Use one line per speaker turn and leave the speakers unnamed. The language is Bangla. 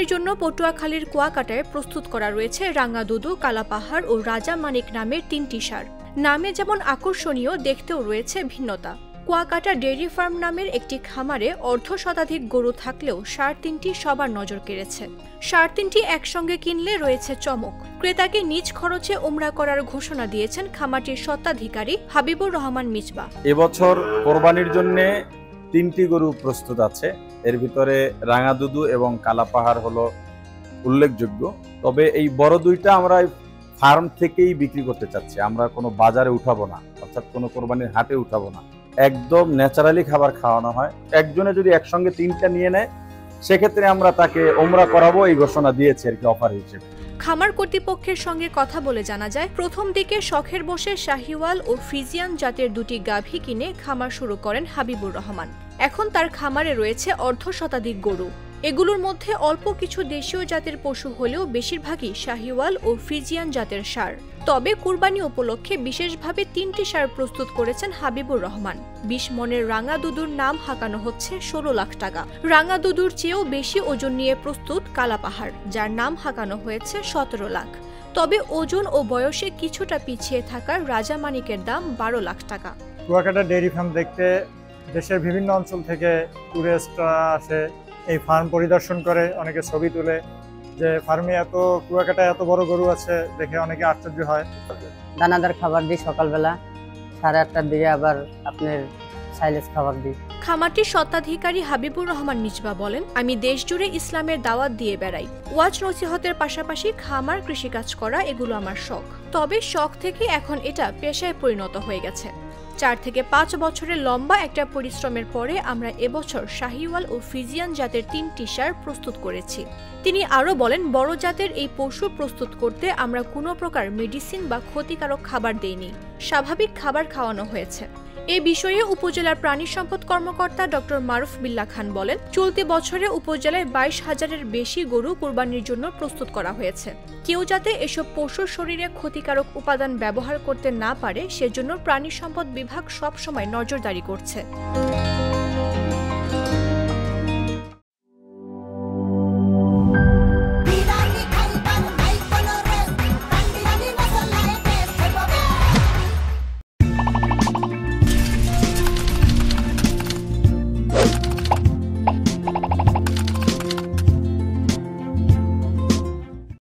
কুরবানির জন্য পটুয়াখালীর কুয়াকাটায় প্রস্তুত করা রয়েছে রাঙ্গাদুদু, কালাপাহাড় ও রাজা মানিক নামের ৩টি ষাঁড়। নামে যেমন আকর্ষণীয়, দেখতেও রয়েছে ভিন্নতা। কুয়াকাটা ডেইরি ফার্ম নামের একটি খামারে অর্ধশতাধিক গরু থাকলেও ষাঁড় ৩টি সবার নজর কেড়েছে। ষাঁড় ৩টি একসঙ্গে কিনলে রয়েছে চমক। ক্রেতাকে নিজ খরচে উমরা করার ঘোষণা দিয়েছেন খামারটির স্বত্বাধিকারী হাবিবুর রহমান মিজবা।
এবছর কোরবানির জন্য ৩টি গরু প্রস্তুত আছে। এর ভিতরে রাঙ্গাদুদু এবং কালাপাহাড় হলো উল্লেখযোগ্য। তবে এই বড় দুইটা আমরা ফার্ম থেকেই বিক্রি করতে চাচ্ছি। আমরা কোনো বাজারে উঠাবো না, অর্থাৎ কোনো কোরবানির হাটে উঠাবো না। একদম ন্যাচারালি খাবার খাওয়ানো হয়। একজনে যদি একসঙ্গে ৩টা নিয়ে নেয়, সেক্ষেত্রে আমরা তাকে ওমরা করাবো এই ঘোষণা দিয়েছি আর কি, অফার হিসেবে।
খামার কর্তৃপক্ষের সঙ্গে কথা বলে জানা যায়, প্রথম দিকে শখের বসে শাহিওয়াল ও ফ্রিজিয়ান জাতের দুটি গাভী কিনে খামার শুরু করেন হাবিবুর রহমান। এখন তার খামারে রয়েছে অর্ধশতাধিক গরু। এগুলোর মধ্যে অল্প কিছু দেশীয় জাতের পশু হলেও বেশিরভাগই শাহিওয়াল ও ফ্রিজিয়ান জাতের ষাঁড়। তবে কুরবানি উপলক্ষে বিশেষভাবে ৩টি ষাঁড় প্রস্তুত করেছেন হাবিবুর রহমান। ২০ মনের রাঙ্গাদুদুর নাম হাঁকানো হচ্ছে ১৬ লাখ টাকা। রাঙ্গাদুদুর চেয়েও বেশি ওজন নিয়ে প্রস্তুত কালাপাহাড়, যার নাম হাঁকানো হয়েছে ১৭ লাখ। তবে ওজন ও বয়সে কিছুটা পিছিয়ে থাকার রাজা মানিকের দাম ১২ লাখ টাকা।
কুয়াকাটা ডেইরি ফার্ম দেখতে দেশের বিভিন্ন অঞ্চল থেকে টুরিস্টরা আসে, এই ফার্ম পরিদর্শন করে, অনেকে ছবি তুলে যে ফার্মে কুয়াকাটায় এত বড় গরু আছে দেখে অনেকে আশ্চর্য হয়।
দানাদার খাবার দিই সকালবেলা, 8:30টার দিকে আবার আপনার সাইলেজ খাবার দিই।
খামারটির স্বত্বাধিকারী হাবিবুর রহমান মিজবা বলেন, আমি দেশ জুড়ে ইসলামের দাওয়াত দিয়ে বেড়াই। ওয়াজ নসিহতের পাশাপাশি খামার, কৃষিকাজ করা এগুলো আমার শখ। তবে শখ থেকে এখন এটা পেশায় পরিণত হয়ে গেছে। ৪ থেকে ৫ বছরের লম্বা একটা পরিশ্রমের পরে আমরা এবছর শাহিওয়াল ও ফ্রিজিয়ান জাতের ৩টি ষাঁড় প্রস্তুত করেছি। তিনি আরও বলেন, বড় জাতের এই পশু প্রস্তুত করতে আমরা কোনো প্রকার মেডিসিন বা ক্ষতিকারক খাবার দেইনি, স্বাভাবিক খাবার খাওয়ানো হয়েছে। এ বিষয়ে উপজেলার প্রাণী সম্পদ কর্মকর্তা ডক্টর মারুফ বিল্লাহ খান বলেন, চলতি বছরে উপজেলায় ২২,০০০-এর বেশি গরু কুরবানির জন্য প্রস্তুত করা হয়েছে। কেউ যাতে এসব পশুর শরীরে ক্ষতিকারক উপাদান ব্যবহার করতে না পারে, সেজন্য প্রাণী সম্পদ বিভাগ সবসময় নজরদারি করছে।